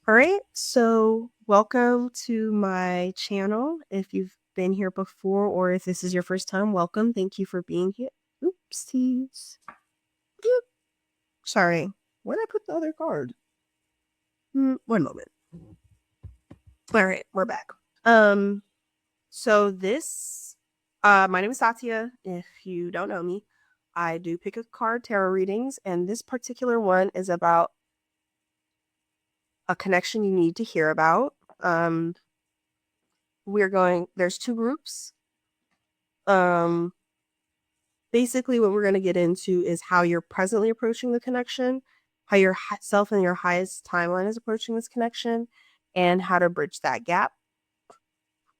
All right, so welcome to my channel. If you've been here before or if this is your first time, welcome. Thank you for being here. Oopsies. Oop. Sorry. Where did I put the other card? One moment. All right, we're back. Um, so this, my name is Satya. If you don't know me, I do pick a card tarot readings, and this particular one is about a connection you need to hear about. There's two groups. Um, Basically, what we're going to get into is how you're presently approaching the connection, how yourself and your highest timeline is approaching this connection, and how to bridge that gap.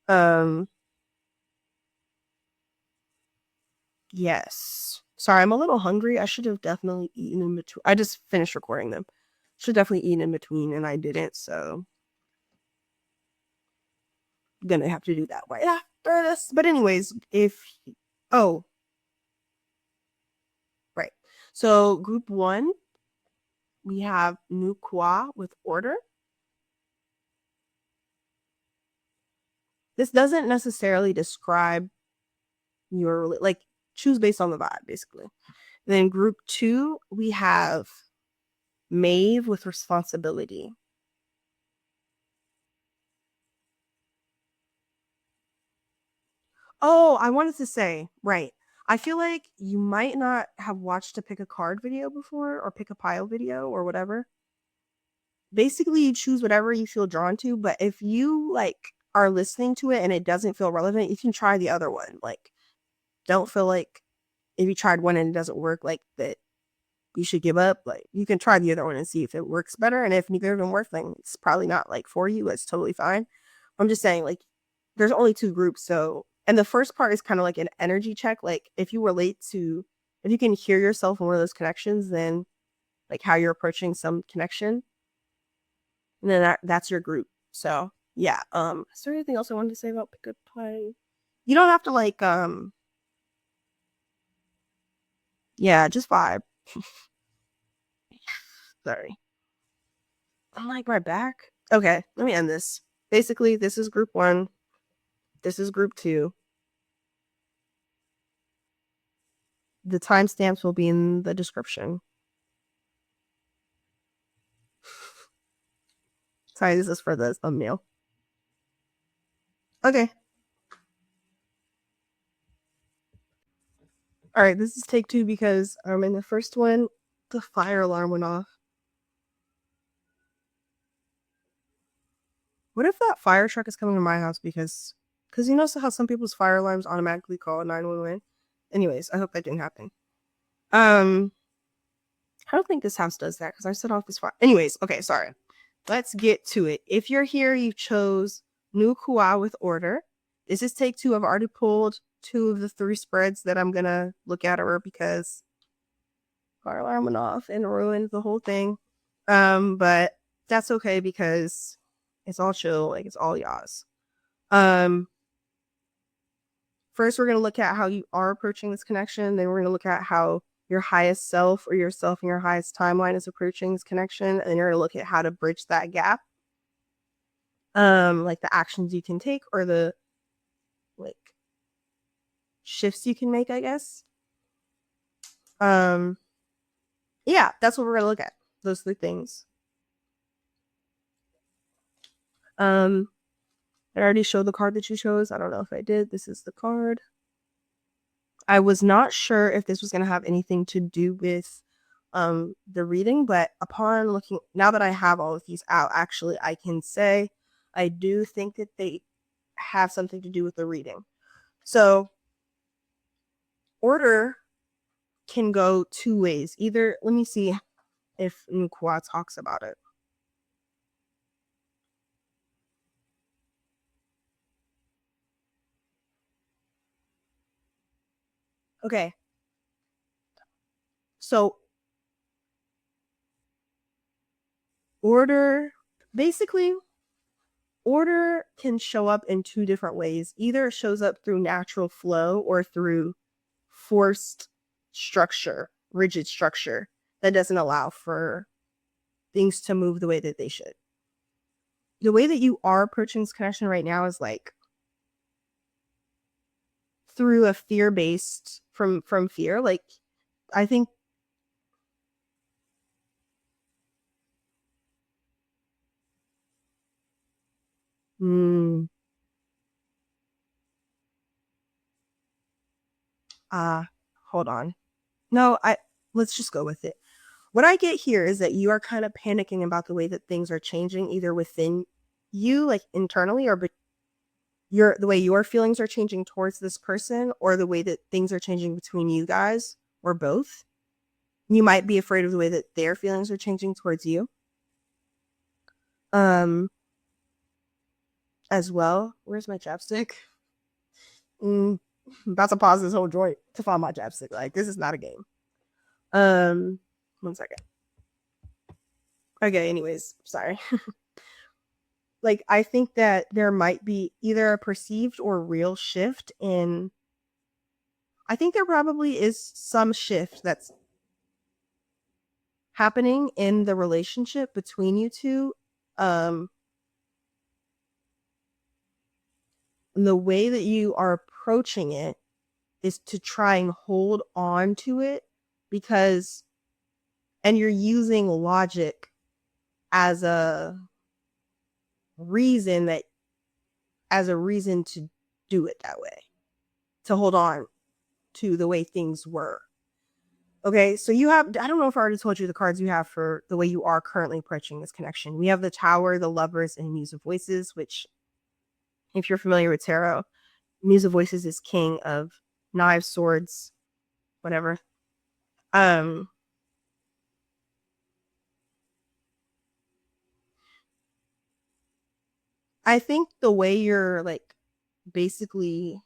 Um, yes. Sorry, I'm a little hungry. I should have definitely eaten in between. I just finished recording them. Should definitely eat in between, and I didn't. So I'm gonna have to do that right after this. But anyways, oh, right. So group one, we have Nukwa with order. This doesn't necessarily describe your like choose based on the vibe basically. Then group two, we have Maeve with responsibility. Oh, I wanted to say, right. I feel like you might not have watched a pick a card video before or pick a pile video or whatever. Basically, you choose whatever you feel drawn to, but if you like are listening to it and it doesn't feel relevant, you can try the other one. Like, don't feel like if you tried one and it doesn't work, like that you should give up. Like, you can try the other one and see if it works better. And if neither of them work, then it's probably not like for you. It's totally fine. I'm just saying, like, there's only two groups. So, and the first part is kind of like an energy check. Like, if you can hear yourself in one of those connections, then like how you're approaching some connection, and then that's your group. So, yeah. Is there anything else I wanted to say about pick a pie? You don't have to like, yeah, just vibe. Sorry. I'm like right back. Okay, let me end this. Basically, this is group one. This is group two. The timestamps will be in the description. Sorry, this is for the thumbnail. Okay. All right, this is take two because in the first one, the fire alarm went off. What if that fire truck is coming to my house because you know how some people's fire alarms automatically call 911? Anyways, I hope that didn't happen. Um, I don't think this house does that because I set off this fire. Anyways, okay, sorry. Let's get to it. If you're here, you chose New Kua with order. This is take two. I've already pulled two of the three spreads that I'm gonna look at her because fire alarm went off and ruined the whole thing. But that's okay because it's all chill, like it's all yours. Um, First we're gonna look at how you are approaching this connection, then we're gonna look at how your highest self or yourself in your highest timeline is approaching this connection, and you're gonna look at how to bridge that gap. Like the actions you can take or the like shifts you can make, I guess. Um, yeah, that's what we're gonna look at. Those three things. Um, I already showed the card that you chose. I don't know if I did. This is the card. I was not sure if this was gonna have anything to do with the reading, but upon looking now that I have all of these out, actually I can say I do think that they have something to do with the reading. So order can go two ways. Either let me see if Nkwa talks about it. Okay. So order basically order can show up in two different ways. Either it shows up through natural flow or through forced structure, rigid structure that doesn't allow for things to move the way that they should. the way that you are approaching this connection right now is like through a fear-based from fear. Like, I think mm, uh hold on. No, I let's just go with it. What I get here is that you are kind of panicking about the way that things are changing either within you, like internally, or the way your feelings are changing towards this person, or the way that things are changing between you guys, or both. You might be afraid of the way that their feelings are changing towards you. Um, as well. Where's my chapstick? I'm about to pause this whole joint to find my chapstick. Like, this is not a game. One second. Okay, anyways, sorry. Like, I think that there might be either a perceived or real shift in. I think there probably is some shift that's happening in the relationship between you two. Um, and the way that you are approaching it is to try and hold on to it because, and you're using logic as a reason that, as a reason to do it that way, to hold on to the way things were. Okay, so you have, I don't know if I already told you the cards you have for the way you are currently approaching this connection. We have the Tower, the Lovers, and Muse of Voices, which, if you're familiar with tarot, Muse of Voices is king of knives, swords, whatever. Um, I think the way you're like basically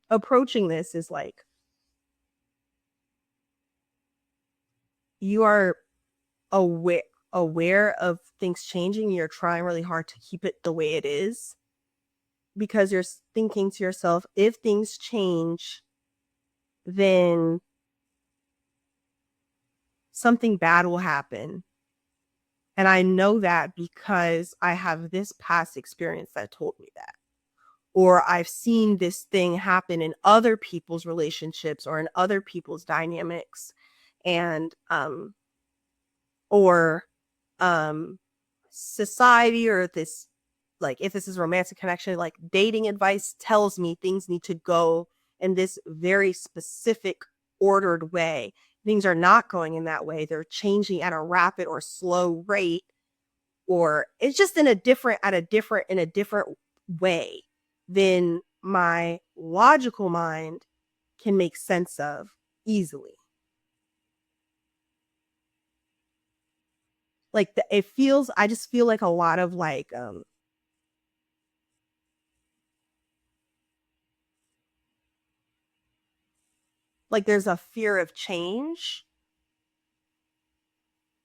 approaching this is like you are aware of things changing. You're trying really hard to keep it the way it is because you're thinking to yourself, if things change, then something bad will happen. And I know that because I have this past experience that told me that. Or I've seen this thing happen in other people's relationships or in other people's dynamics. And or society, or this, like, if this is romantic connection, like dating advice tells me things need to go in this very specific ordered way. Things are not going in that way. They're changing at a rapid or slow rate, or it's just in a different way than my logical mind can make sense of easily. Like it feels, I just feel like a lot of like there's a fear of change.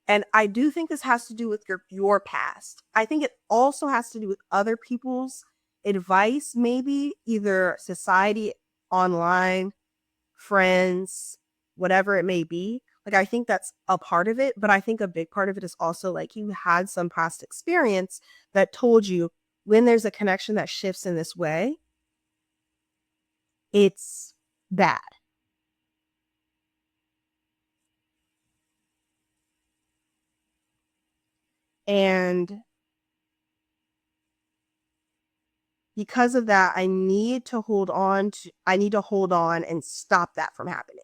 And I do think this has to do with your past. I think it also has to do with other people's advice, maybe either society, online, friends, whatever it may be. Like, I think that's a part of it, but I think a big part of it is also like you had some past experience that told you when there's a connection that shifts in this way, it's bad. And because of that, I need to hold on and stop that from happening.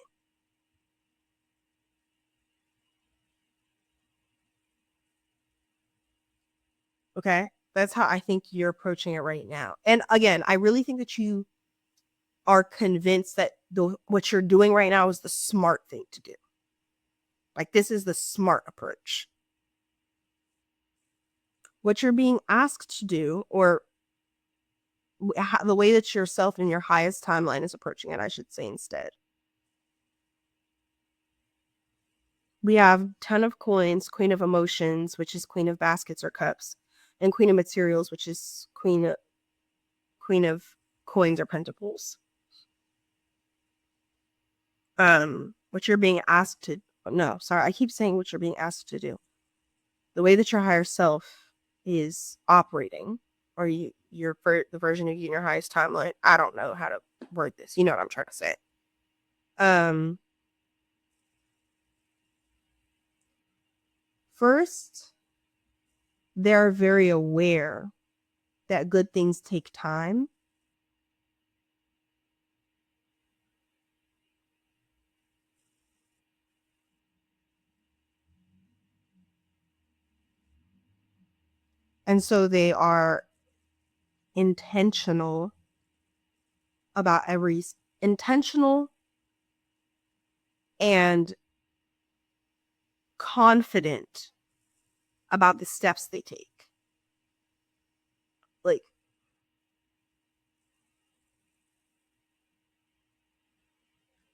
Okay? That's how I think you're approaching it right now. And again, I really think that you are convinced that what you're doing right now is the smart thing to do. Like, this is the smart approach. What you're being asked to do, or the way that yourself in your highest timeline is approaching it, I should say instead. We have Ten of Coins, Queen of Emotions, which is Queen of Baskets or Cups, and Queen of Materials, which is Queen of Coins or Pentacles. What you're being asked to, no, sorry, I keep saying what you're being asked to do. The way that your higher self is operating, or the version of you in your highest timeline. I don't know how to word this. You know what I'm trying to say. First, they're very aware that good things take time. And so they are intentional about intentional and confident about the steps they take. Like,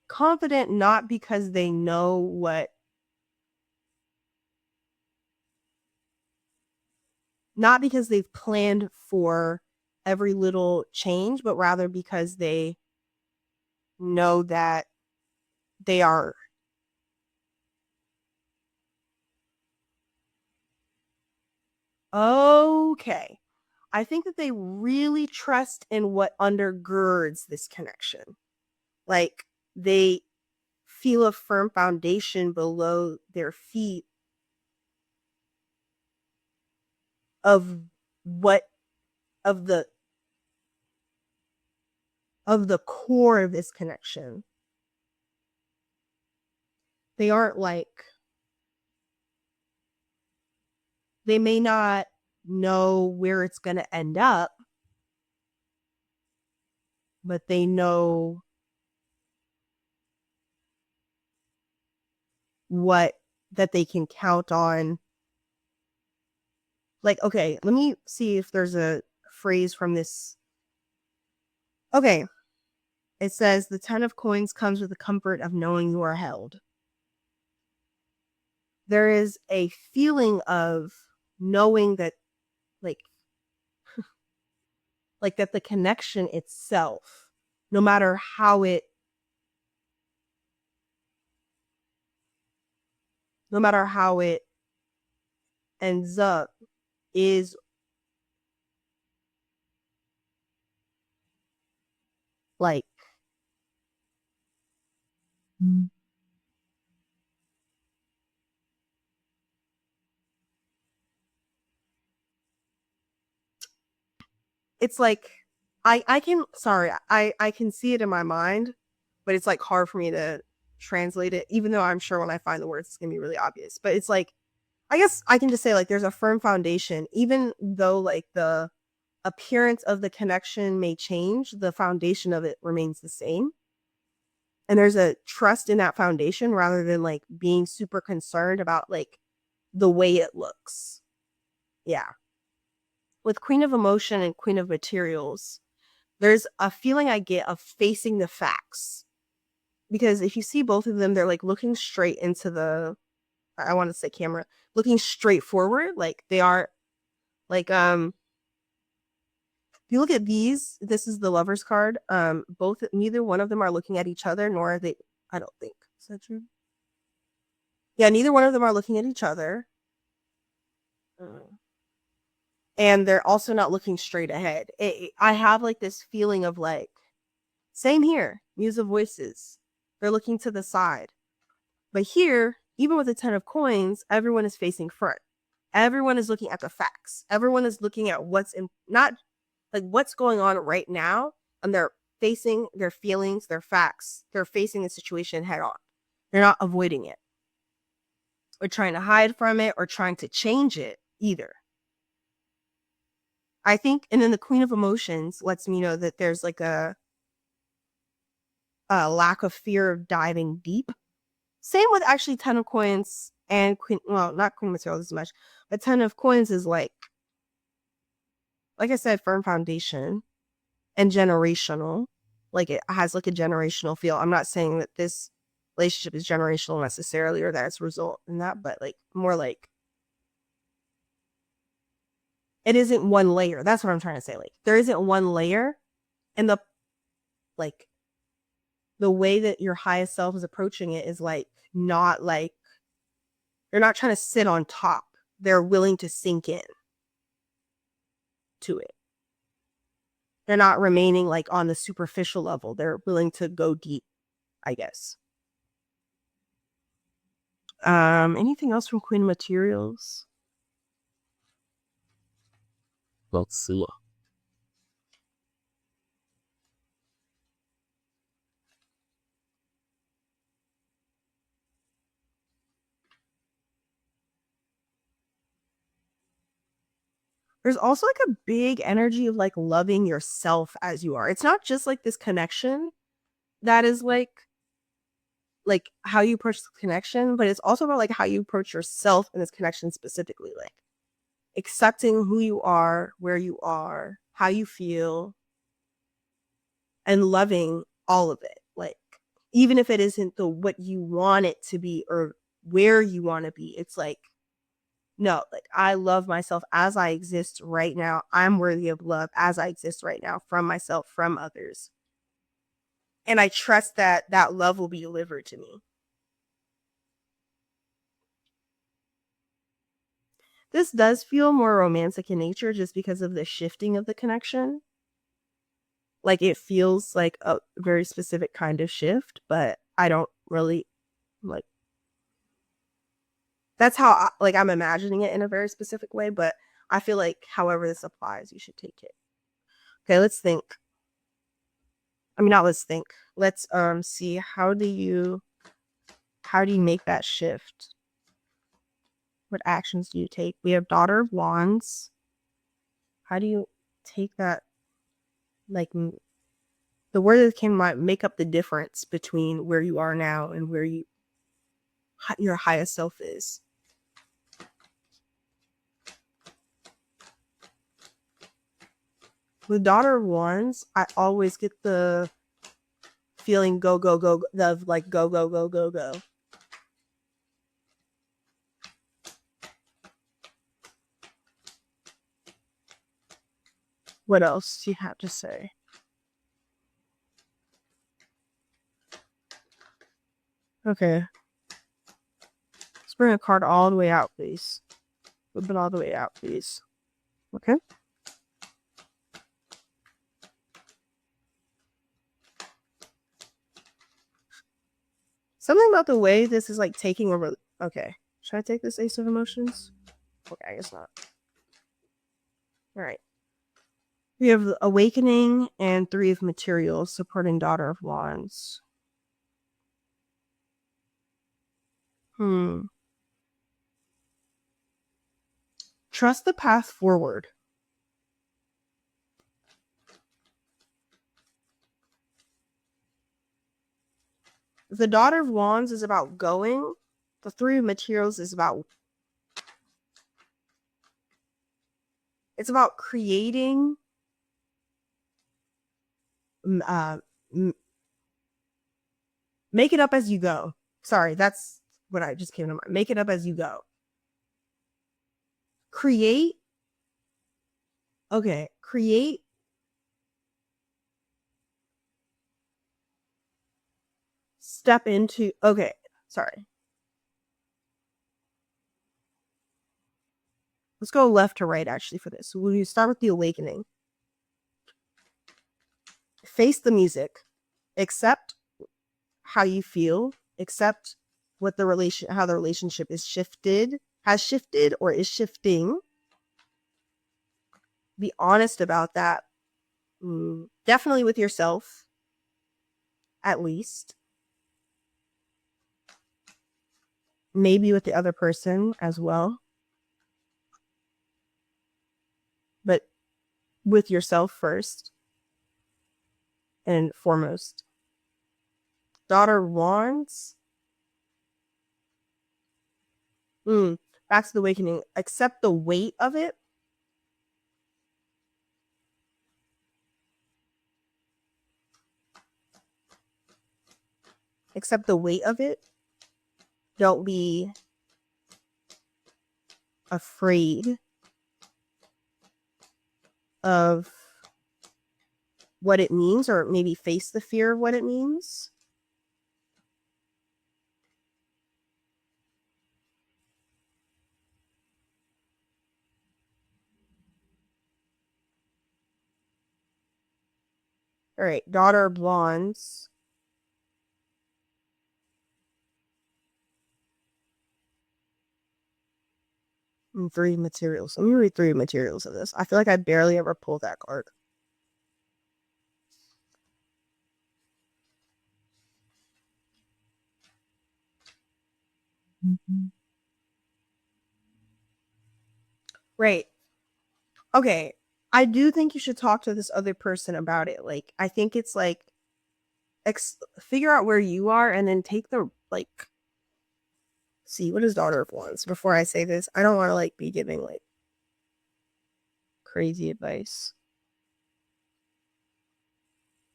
confident not because they know not because they've planned for every little change, but rather because they know that they are okay. I think that they really trust in what undergirds this connection. Like, they feel a firm foundation below their feet of what of the core of this connection. They aren't like, they may not know where it's going to end up, but they know what that they can count on. Like, okay, let me see if there's a phrase from this. Okay, it says the 10 of coins comes with the comfort of knowing you are held. There is a feeling of knowing that, like, like that the connection itself, no matter how it ends up, is like, it's like, I can, sorry, I can see it in my mind, but it's like hard for me to translate it, even though I'm sure when I find the words it's gonna be really obvious. But it's like, I guess I can just say, like, there's a firm foundation, even though like the appearance of the connection may change, the foundation of it remains the same. And there's a trust in that foundation rather than like being super concerned about like the way it looks. Yeah. With Queen of Emotion and Queen of Materials, there's a feeling I get of facing the facts. Because if you see both of them, they're like looking straight into the, I want to say camera, looking straight forward. Like they are like, if you look at these, this is the Lover's card. Neither one of them are looking at each other, nor are they, I don't think. Is that true? Yeah, neither one of them are looking at each other. And they're also not looking straight ahead. I have like this feeling of like, same here, Muse of Voices. They're looking to the side. But here, even with the 10 of coins, everyone is facing front. Everyone is looking at the facts. Everyone is looking at what's in, not like what's going on right now, and they're facing their feelings, their facts. They're facing the situation head on. They're not avoiding it or trying to hide from it or trying to change it either. I think, and then the Queen of Emotions lets me know that there's like a lack of fear of diving deep. Same with actually 10 of coins and Queen, well, not Queen of Materials as much, but 10 of coins is like I said, firm foundation and generational. Like it has like a generational feel. I'm not saying that this relationship is generational necessarily or that it's a result in that, but like more like it isn't one layer. That's what I'm trying to say. Like there isn't one layer, and like the way that your highest self is approaching it is like not like they're not trying to sit on top. They're willing to sink in. to it. They're not remaining like on the superficial level. They're willing to go deep, I guess. Anything else from Queen Materials? Let's see. There's also like a big energy of like loving yourself as you are. It's not just like this connection that is like how you approach the connection, but it's also about like how you approach yourself in this connection specifically, like accepting who you are, where you are, how you feel, and loving all of it. Like even if it isn't the what you want it to be or where you want to be, it's like no, like I love myself as I exist right now. I'm worthy of love as I exist right now from myself, from others. And I trust that that love will be delivered to me. This does feel more romantic in nature just because of the shifting of the connection. Like it feels like a very specific kind of shift, but I don't really like that's how like I'm imagining it in a very specific way, but I feel like however this applies, you should take it. Okay, let's think. I mean not let's think. Let's see how do you make that shift? What actions do you take? We have Daughter of Wands. How do you take that like the word that can make up the difference between where you are now and where your highest self is. With Daughter of Wands, I always get the feeling go go go of like go go go go go. What else do you have to say? Okay. Let's bring a card all the way out, please. Flip it all the way out, please. Okay. Something about the way this is like taking over. Okay. Should I take this Ace of Emotions? Okay, I guess not. All right. We have Awakening and Three of Materials supporting Daughter of Wands. Trust the path forward. The Daughter of Wands is about going. The Three of Materials is about creating uh make it up as you go. Sorry, that's what I just came to mind. Make it up as you go. Create. Okay, create. Step into. Okay, sorry. Let's go left to right actually for this. When you start with the Awakening, face the music, accept how you feel, accept what how the relationship has shifted or is shifting. Be honest about that. Definitely with yourself, at least. Maybe with the other person as well. But with yourself first and foremost. Daughter of Wands. Back to the Awakening. Accept the weight of it. Accept the weight of it. Don't be afraid of what it means, or maybe face the fear of what it means. All right, daughter of wands. And three materials. Let me read three materials of this. I feel like I barely ever pull that card. Right. Okay. I do think you should talk to this other person about it. Like, I think it's like figure out where you are and then take the like. See, what is daughter of wands? Before I say this, I don't want to like be giving like crazy advice.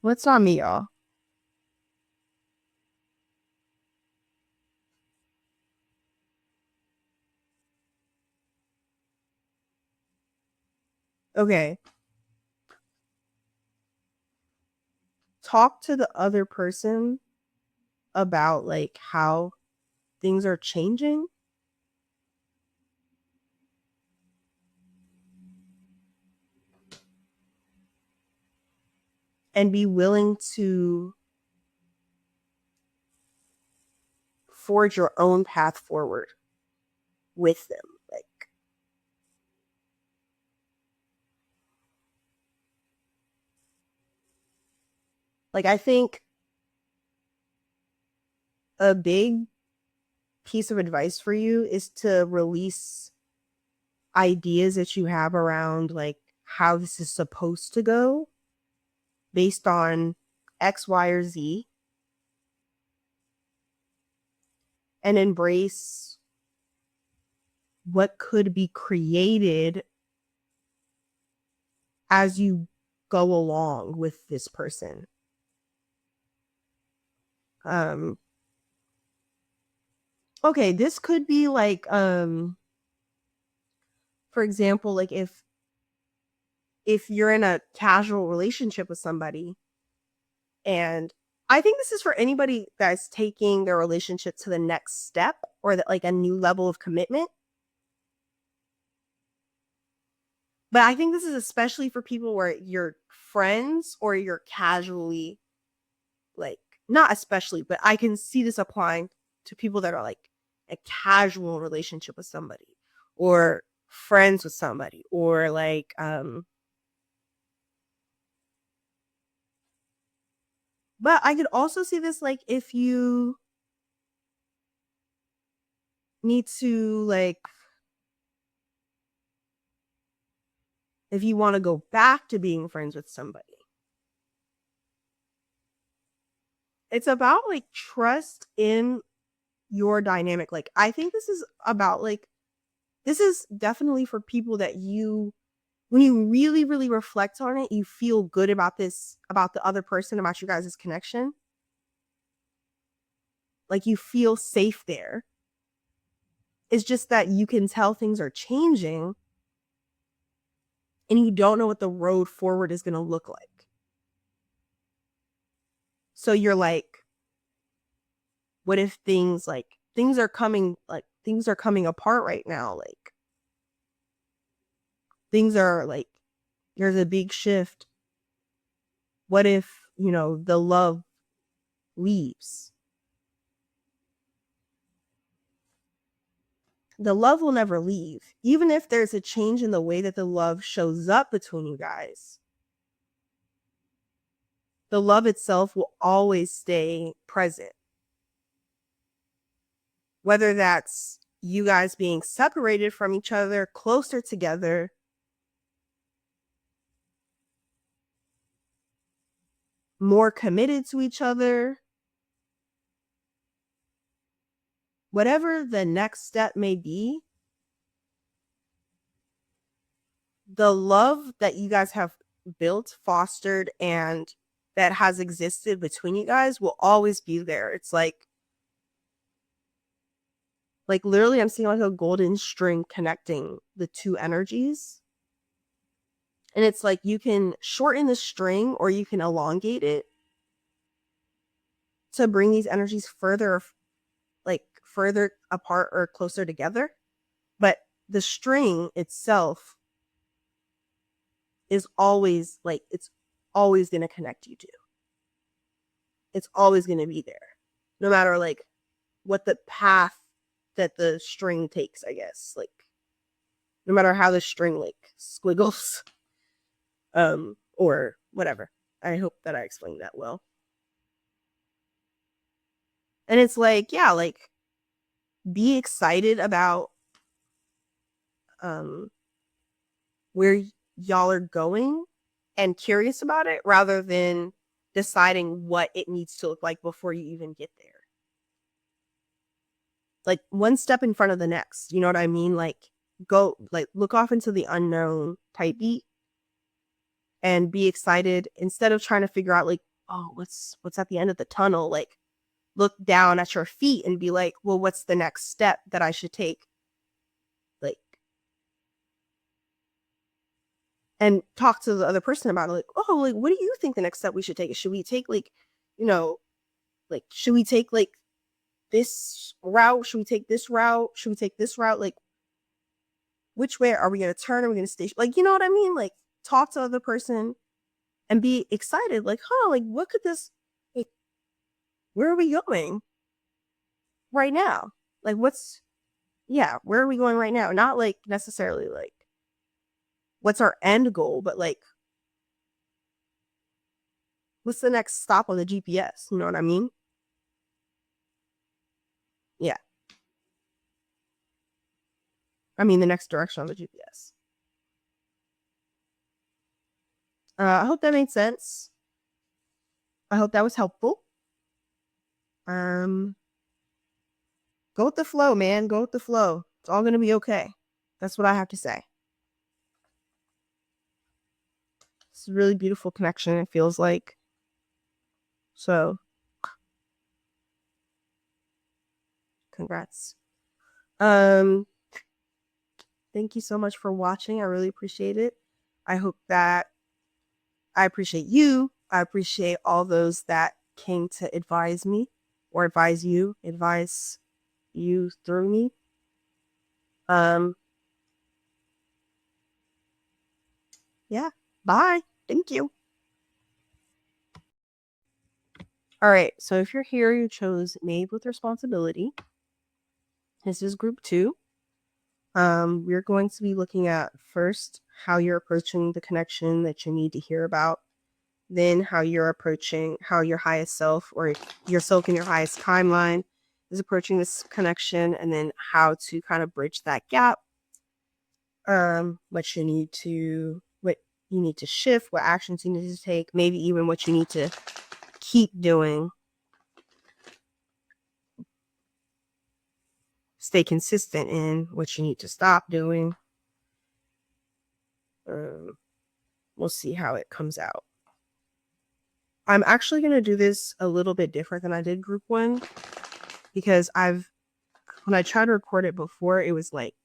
What's on me, y'all? Okay. Talk to the other person about like how things are changing and be willing to forge your own path forward with them. Like I think a big piece of advice for you is to release ideas that you have around like how this is supposed to go based on X, Y, or Z, and embrace what could be created as you go along with this person. Um okay, this could be like for example, like if you're in a casual relationship with somebody, and I think this is for anybody that's taking their relationship to the next step or that like a new level of commitment. But I think this is especially for people where you're friends or you're casually like not especially, but I can see this applying to people that are like a casual relationship with somebody or friends with somebody or like but I could also see this like if you need to like if you want to go back to being friends with somebody. It's about like trust in your dynamic. Like I think this is about like this is definitely for people that you when you really really reflect on it, you feel good about this about the other person, about you guys' connection. Like you feel safe there. It's just that you can tell things are changing and you don't know what the road forward is going to look like. So you're like, what if things are coming apart right now? Like things are like, there's a big shift. What if, the love leaves? The love will never leave. Even if there's a change in the way that the love shows up between you guys, the love itself will always stay present. Whether that's you guys being separated from each other, closer together, more committed to each other, whatever the next step may be, the love that you guys have built, fostered, and that has existed between you guys will always be there. It's like literally I'm seeing like a golden string connecting the two energies. And it's like you can shorten the string or you can elongate it to bring these energies further apart or closer together. But the string itself is always like always going to connect you to. It's always going to be there. No matter like what the path that the string takes, I guess. Like no matter how the string like squiggles or whatever. I hope that I explained that well. And it's like, yeah, like be excited about where y'all are going and curious about it rather than deciding what it needs to look like before you even get there. Like one step in front of the next. You know what I mean? Like go like look off into the unknown type beat and be excited instead of trying to figure out like, oh, what's at the end of the tunnel? Like look down at your feet and be like, well, what's the next step that I should take? Like and talk to the other person about it. Like, oh, like what do you think the next step we should take? Should we take like, like should we take like this route? Should we take this route? Should we take this route? Like which way are we gonna turn? Are we gonna stay? Like, you know what I mean? Like talk to the other person and be excited. Like, huh, like what could this like where are we going right now? Like where are we going right now? Not like necessarily like what's our end goal, but like what's the next stop on the GPS? You know what I mean? Yeah. I mean the next direction on the GPS. I hope that made sense. I hope that was helpful. Go with the flow, man. Go with the flow. It's all gonna be okay. That's what I have to say. It's a really beautiful connection, it feels like. So, congrats. Thank you so much for watching. I really appreciate it. I hope that I appreciate you. I appreciate all those that came to advise me or advise you through me. Yeah. Bye. Thank you. All right. So if you're here, you chose Made with Responsibility. This is group 2. We're going to be looking at first how you're approaching the connection that you need to hear about, then how you're approaching how your highest self or yourself in your highest timeline is approaching this connection, and then how to kind of bridge that gap. What you need to shift, what actions you need to take, maybe even what you need to keep doing. Stay consistent in what you need to stop doing. We'll see how it comes out. I'm actually going to do this a little bit different than I did group 1 because when I tried to record it before, it was like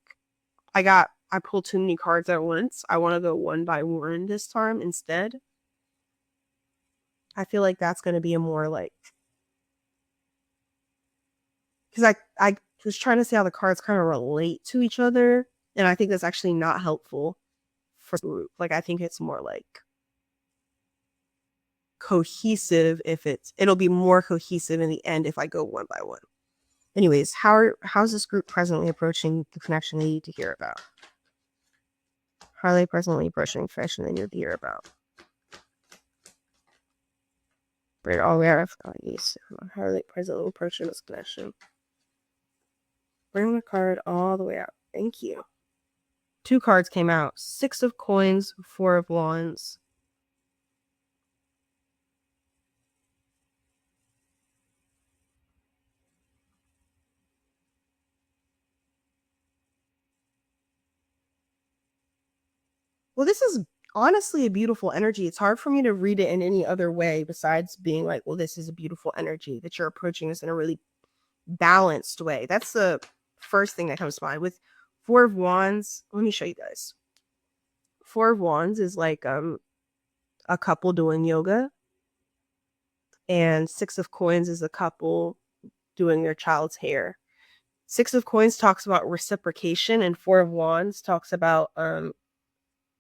I pulled too many cards at once. I want to go one by one this time instead. I feel like that's going to be a more like, because I was trying to see how the cards kind of relate to each other, and I think that's actually not helpful for the group. Like I think it's more like cohesive it'll be more cohesive in the end if I go one by one. Anyways, how's this group presently approaching the connection they need to hear about? How are they presently approaching the connection they need to hear about? Right, all we are how are they presently approaching this connection? Bring the card all the way out. Thank you. 2 cards came out. 6 of Coins, 4 of Wands. Well, this is honestly a beautiful energy. It's hard for me to read it in any other way besides being like, well, this is a beautiful energy that you're approaching this in a really balanced way. That's the first thing that comes to mind. With 4 of Wands, let me show you guys. 4 of Wands is like a couple doing yoga, and 6 of Coins is a couple doing their child's hair. 6 of Coins talks about reciprocation, and 4 of Wands talks about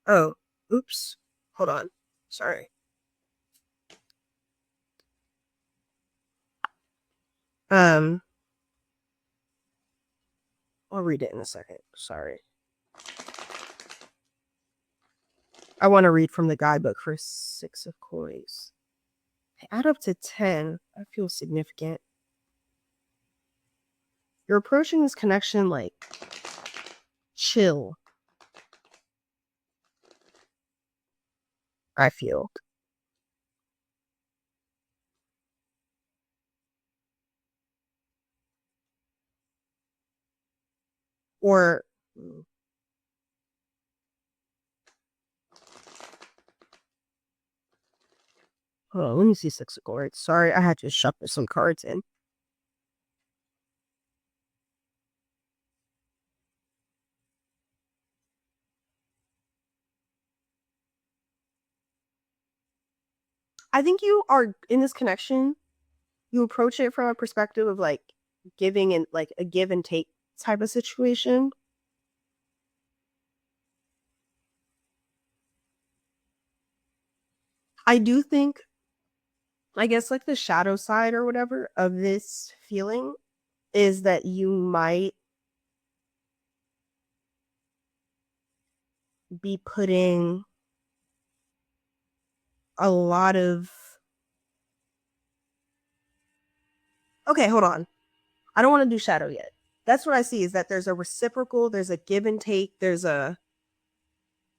oh, oops, hold on, sorry. Um, I'll read it in a second. Sorry. I want to read from the guidebook for Six of Coins. Add up to 10. I feel significant. You're approaching this connection like chill. I feel. Or oh, let me see Six of Coins. Sorry, I had to shuffle some cards in. I think you are in this connection. You approach it from a perspective of like giving and like a give and take type of situation. I do think, I guess, like the shadow side or whatever of this feeling is that you might be putting a lot of. Okay, hold on. I don't want to do shadow yet. That's what I see is that there's a reciprocal, there's a give and take, there's a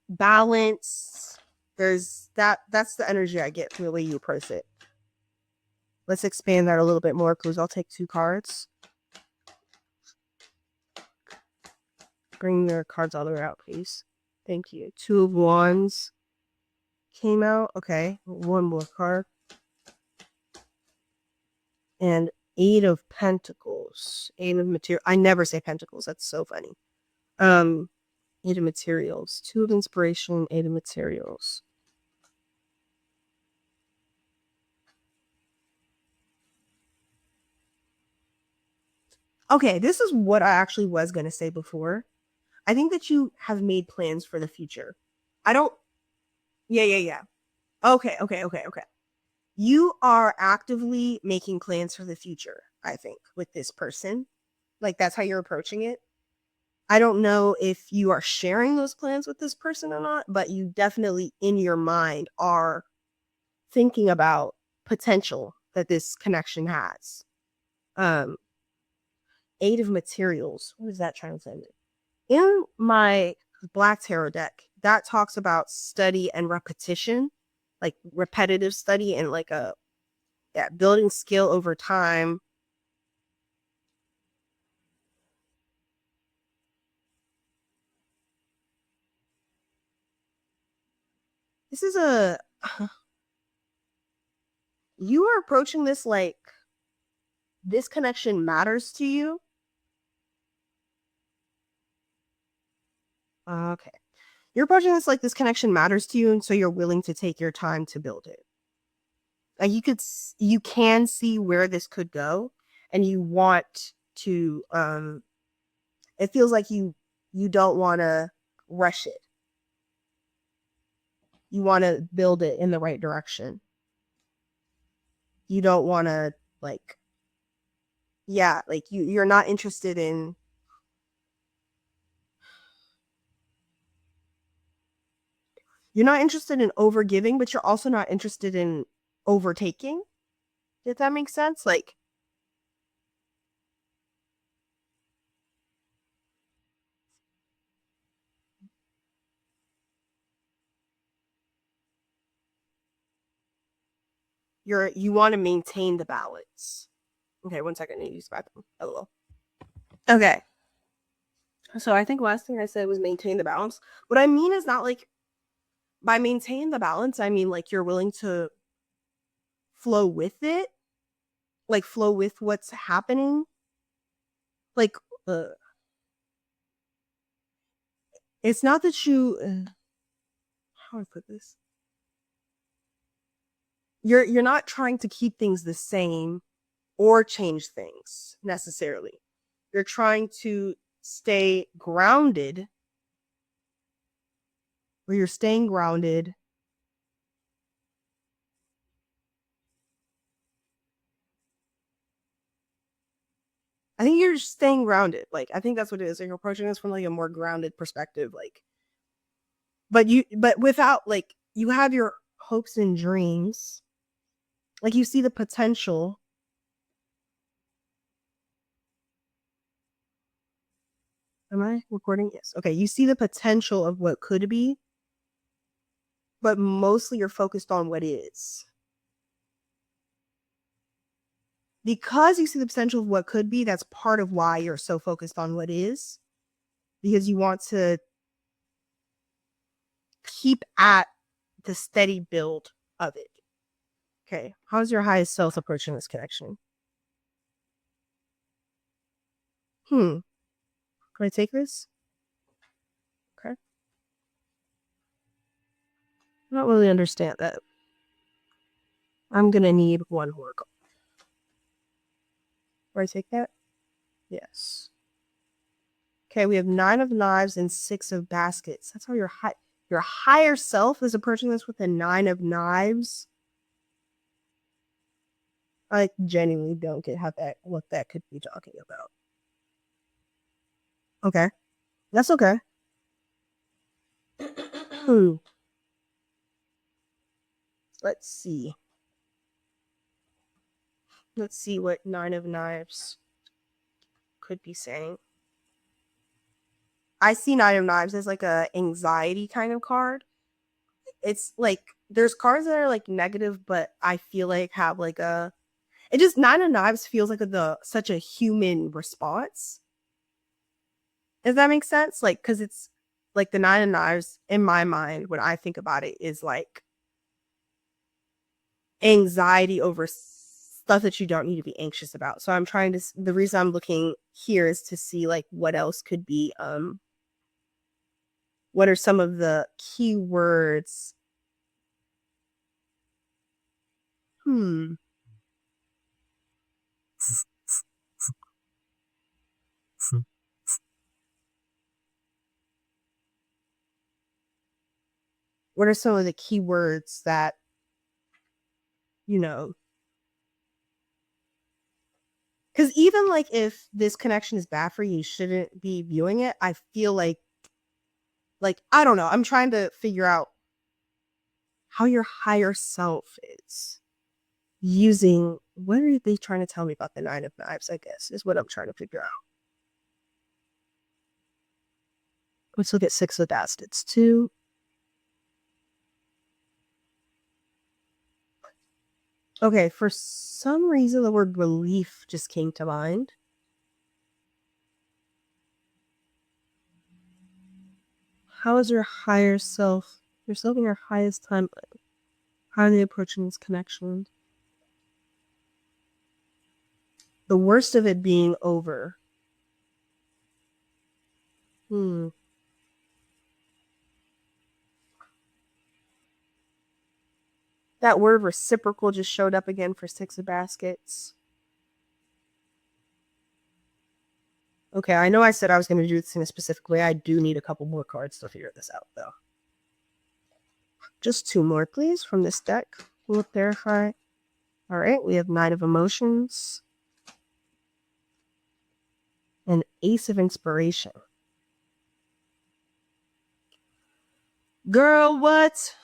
balance. There's that's the energy I get from the way you approach it. Let's expand that a little bit more, because I'll take 2 cards. Bring your cards all the way out, please. Thank you. 2 of Wands came out. Okay, 1 more card. And 8 of Pentacles. 8 of material. I never say Pentacles. That's so funny. 8 of Materials. 2 of Inspiration, 8 of Materials. Okay, this is what I actually was going to say before. I think that you have made plans for the future. I don't. Yeah. Okay. You are actively making plans for the future, I think, with this person. Like, that's how you're approaching it. I don't know if you are sharing those plans with this person or not, but you definitely in your mind are thinking about potential that this connection has. Um, 8 of Materials. What is that translated? In my Black Tarot deck, that talks about study and repetition, like repetitive study and like a building skill over time. This is a you are approaching this like this connection matters to you. Okay. You're approaching this like this connection matters to you, and so you're willing to take your time to build it. Like you can see where this could go, and you want to. It feels like you don't want to rush it. You want to build it in the right direction. You don't want to like, yeah, like you're not interested in. You're not interested in overgiving, but you're also not interested in overtaking. Did that make sense? Like, you want to maintain the balance. Okay, 1 second. I need to use the bathroom. LOL. Okay. So I think last thing I said was maintain the balance. What I mean is not like by maintain the balance, I mean like you're willing to flow with it, like flow with what's happening. Like, it's not that you. How do I put this? You're not trying to keep things the same or change things necessarily. You're trying to stay grounded, where you're staying grounded. think you're staying grounded. Like, I think that's what it is. Like, you're approaching this from like a more grounded perspective. Like, but without like, you have your hopes and dreams. Like, you see the potential. Am I recording? Yes. Okay. You see the potential of what could be, but mostly you're focused on what is. Because you see the potential of what could be, that's part of why you're so focused on what is. Because you want to keep at the steady build of it. Okay. How's your highest self approaching this connection? Can I take this? Okay. I don't really understand that. I'm gonna need one more card. Do I take that? Yes. Okay, we have 9 of knives and 6 of baskets. That's how your higher self is approaching this with a 9 of knives. I genuinely don't get what that could be talking about. Okay. That's okay. Let's see. Let's see what 9 of knives could be saying. I see 9 of knives as like a anxiety kind of card. It's like there's cards that are like negative, but I feel like have like it just 9 of knives feels like such a human response. Does that make sense? Like, because it's like the 9 of knives in my mind when I think about it is like anxiety over stuff that you don't need to be anxious about. So I'm trying to, the reason I'm looking here is to see like what else could be, what are some of the key words? What are some of the key words that, you know, because even like if this connection is bad for you, you shouldn't be viewing it. I feel like I don't know. I'm trying to figure out how your higher self is using. What are they trying to tell me about the 9 of knives? I guess is what I'm trying to figure out. Let's look at 6 of baskets too. Okay, for some reason the word relief just came to mind. How is your higher self, yourself in your highest time, how are they approaching this connection? The worst of it being over. That word reciprocal just showed up again for 6 of baskets. Okay, I know I said I was going to do this in a specific way. I do need a couple more cards to figure this out, though. Just 2 more, please, from this deck. We'll clarify. All right, we have 9 of emotions. And Ace of inspiration. Girl, what?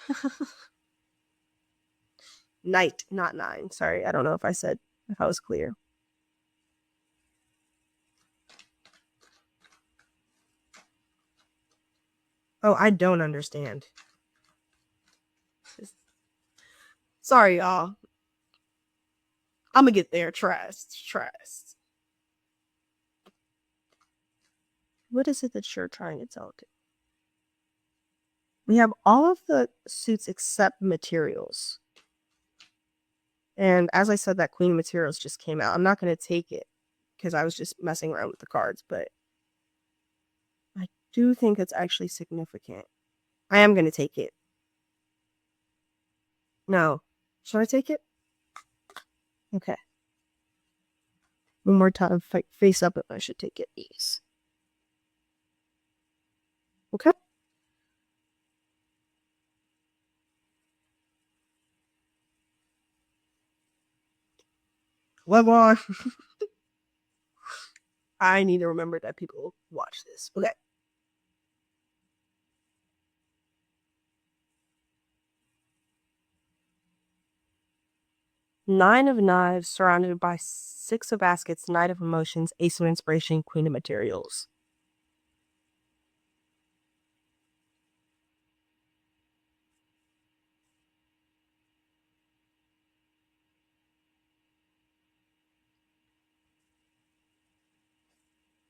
Knight, not 9. Sorry, I don't know if I was clear. Oh, I don't understand. Sorry, y'all. I'm gonna get there. Trust. What is it that you're trying to tell me? We have all of the suits except materials. And as I said, that Queen of Materials just came out. I'm not going to take it because I was just messing around with the cards, but I do think it's actually significant. I am going to take it. No. Should I take it? Okay. One more time, face up if I should take it. Yes. Okay. Love on. I need to remember that people watch this. Okay. Nine of Knives, surrounded by Six of Baskets, Knight of Emotions, Ace of Inspiration, Queen of Materials.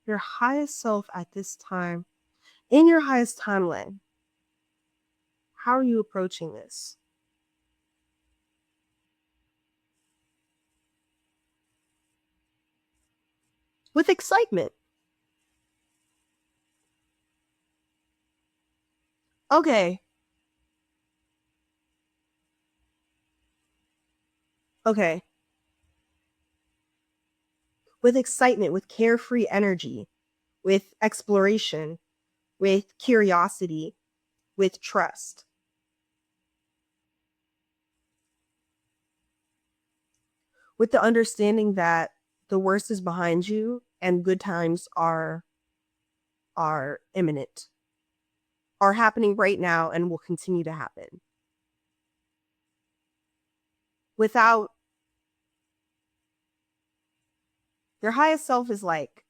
Your highest self at this time, in your highest timeline, how are you approaching this? With excitement. Okay. Okay. With excitement, with carefree energy, with exploration, with curiosity, with trust. With the understanding that the worst is behind you and good times are imminent, are happening right now and will continue to happen. Without your highest self is like,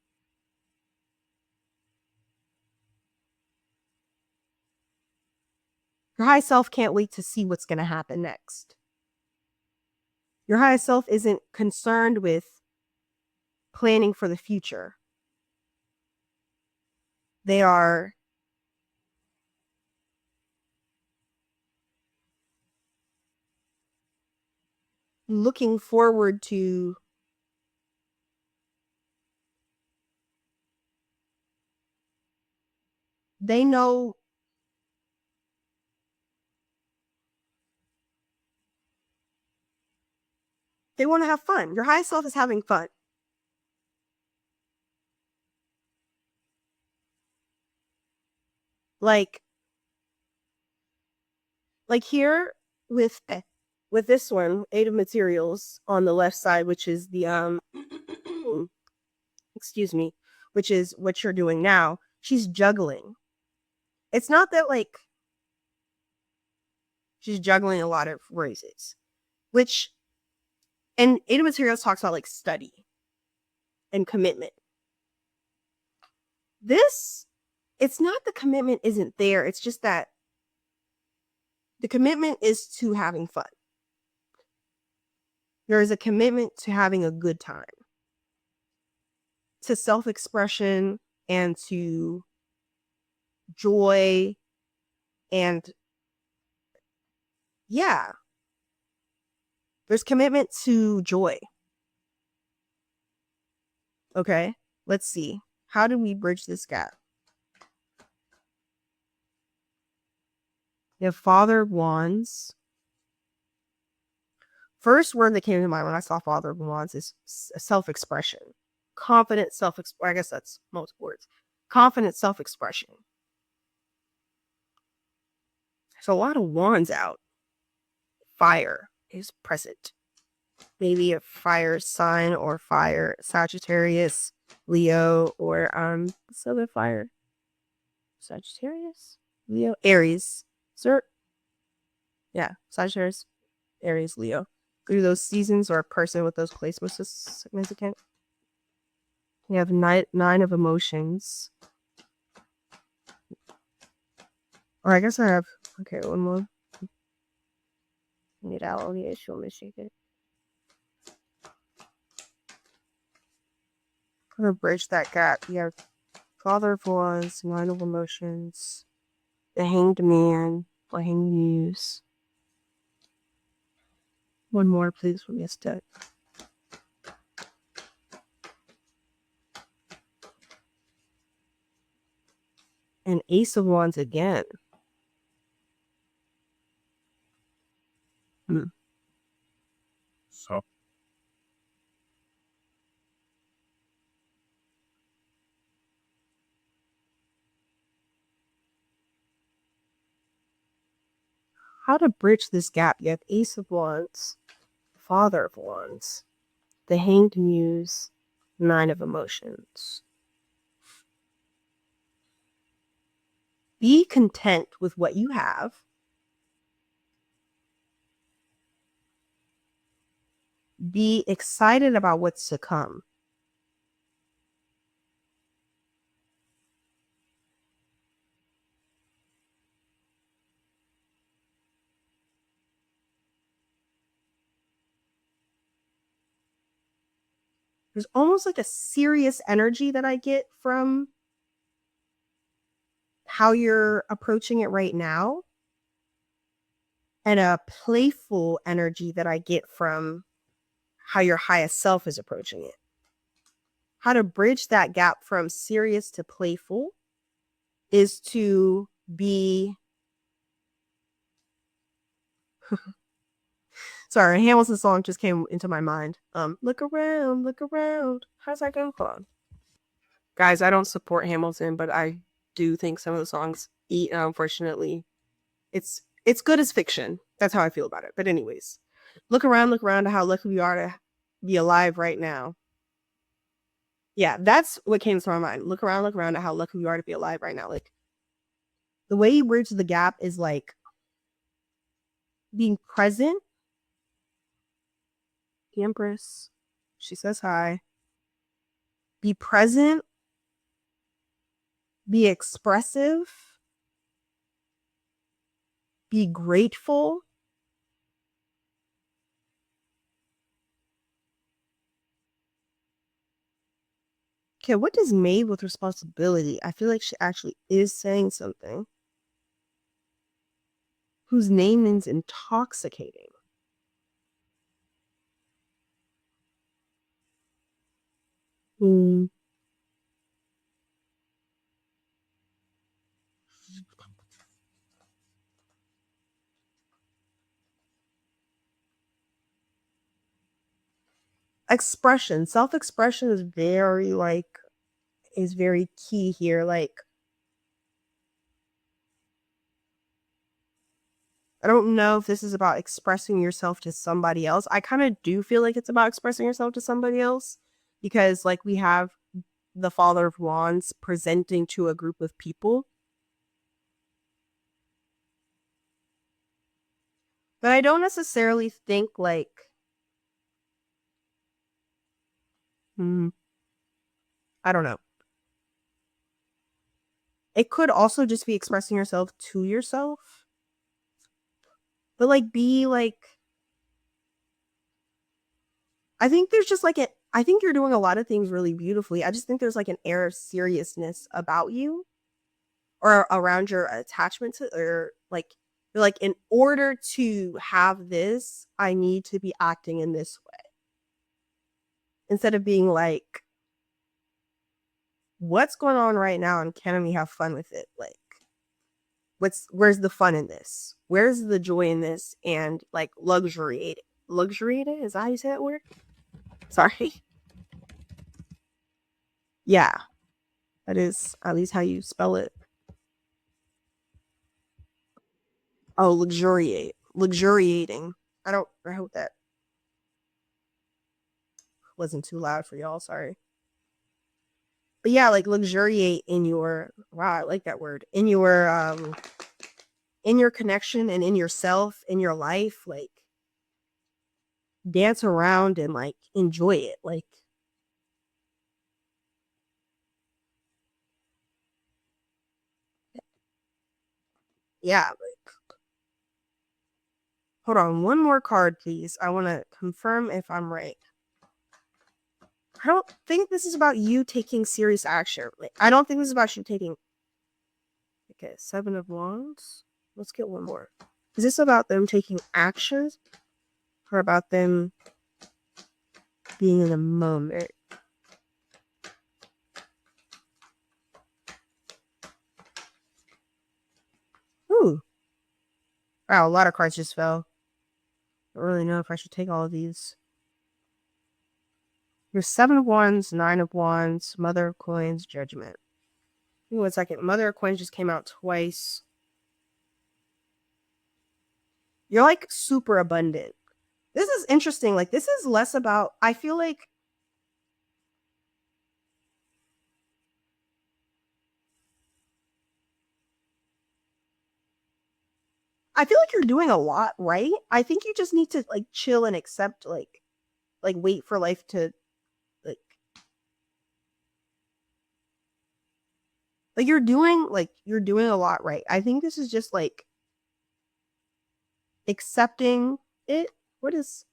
your high self can't wait to see what's going to happen next. Your highest self isn't concerned with planning for the future. They are looking forward to they know they want to have fun. Your highest self is having fun. Like here with this one, Eight of Materials on the left side, which is the excuse me, which is what you're doing now. She's juggling. It's not that like she's juggling a lot of roses, which and Eight of Materials talks about like study and commitment. This, it's not the commitment isn't there. It's just that the commitment is to having fun. There is a commitment to having a good time, to self-expression and to joy and yeah, there's commitment to joy. Okay, let's see. How do we bridge this gap? You have Father of Wands. First word that came to mind when I saw Father of Wands is self-expression. Confident self-expression. I guess that's most words. Confident self-expression. There's a lot of wands out. Fire is present. Maybe a fire sign or fire Sagittarius, Leo, or what's the other fire? Sagittarius, Leo, Aries. Sir, yeah, Sagittarius, Aries, Leo. Through those seasons or a person with those placements is significant. You have nine of emotions. Or I guess I have one more. Need out the issue Michigan. I'm gonna bridge that gap. You have Father of Wands, Nine of Emotions, the Hanged Man, the Hanged Muse. One more, please, from this deck. And Ace of Wands again. So, How to bridge this gap? You have Ace of Wands, Father of Wands, the Hanged Muse, Nine of Emotions. Be content with what you have. Be excited about what's to come. There's almost like a serious energy that I get from how you're approaching it right now, and a playful energy that I get from how your highest self is approaching it. How to bridge that gap from serious to playful is to be sorry, Hamilton's song just came into my mind. Look around, look around. How's that go? Hold on. Guys, I don't support Hamilton, but I do think some of the songs unfortunately it's good as fiction. That's how I feel about it. But anyways, look around to how lucky we are to be alive right now. Yeah, that's what came to my mind. Look around at how lucky we are to be alive right now. Like, the way you bridge the gap is like being present. The Empress, she says hi. Be present. Be expressive. Be grateful. Okay, what does made with responsibility? I feel like she actually is saying something. Whose name means intoxicating. Hmm. Expression. Self-expression is very key here. Like, I don't know if this is about expressing yourself to somebody else. I kind of do feel like it's about expressing yourself to somebody else, because like we have the Father of Wands presenting to a group of people. But I don't necessarily think like I don't know. It could also just be expressing yourself to yourself. But like be like I think there's just like I think you're doing a lot of things really beautifully. I just think there's like an air of seriousness about you, or around your attachment to, or like you're like, in order to have this, I need to be acting in this way. Instead of being like, what's going on right now and can we have fun with it? Like, where's the fun in this? Where's the joy in this? And like luxuriate it. Luxuriate it? Is that how you say that word? Sorry. Yeah. That is at least how you spell it. Oh, luxuriate. Luxuriating. I hope that wasn't too loud for y'all. Sorry. But yeah, like luxuriate in your, wow, I like that word. In your connection and in yourself, in your life, like dance around and like enjoy it. Like, yeah, like, hold on, one more card, please. I want to confirm if I'm right. I don't think this is about you taking serious action. Like, I don't think this is about you taking. Okay, Seven of Wands. Let's get one more. Is this about them taking actions, or about them being in the moment? Ooh. Wow, a lot of cards just fell. I don't really know if I should take all of these. There's Seven of Wands, Nine of Wands, Mother of Coins, Judgment. Give me 1 second. Mother of Coins just came out twice. You're like super abundant. This is interesting. Like, this is less about, I feel like I feel like you're doing a lot right. I think you just need to like chill and accept like wait for life to like you're doing a lot right. I think this is just like accepting it. What is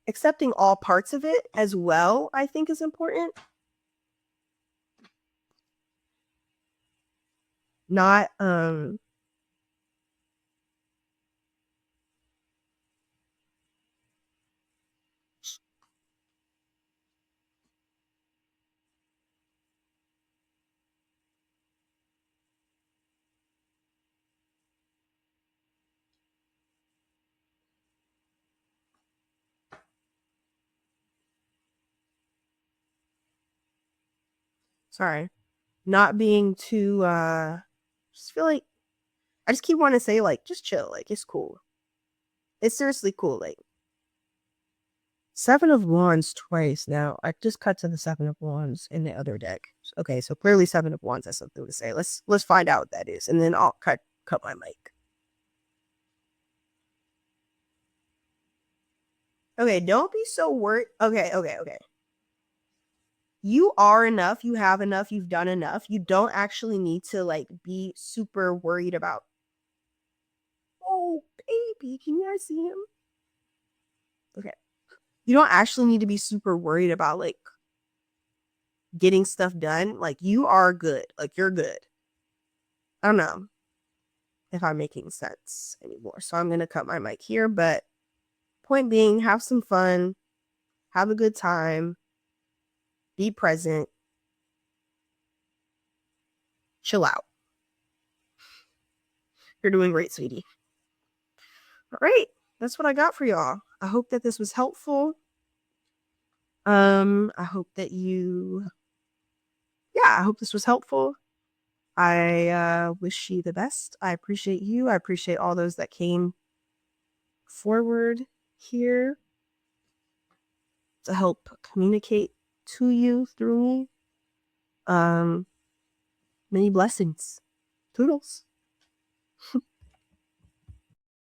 accepting all parts of it as well, I think is important. Not sorry. Not being too just feel like I just keep wanting to say like just chill, like it's cool. It's seriously cool. Like Seven of Wands twice now. I just cut to the Seven of Wands in the other deck. Okay, so clearly Seven of Wands has something to say. Let's find out what that is, and then I'll cut my mic. Okay, don't be so worried. Okay. You are enough. You have enough. You've done enough. You don't actually need to like be super worried about. Oh, baby, can you guys see him? Okay, you don't actually need to be super worried about like getting stuff done. Like you are good. Like you're good. I don't know if I'm making sense anymore. So I'm gonna cut my mic here. But point being, have some fun, have a good time, be present, chill out. You're doing great, sweetie. All right, that's what I got for y'all. I hope that this was helpful. I hope that I hope this was helpful. I wish you the best. I appreciate you. I appreciate all those that came forward here to help communicate to you through me. Many blessings. Toodles.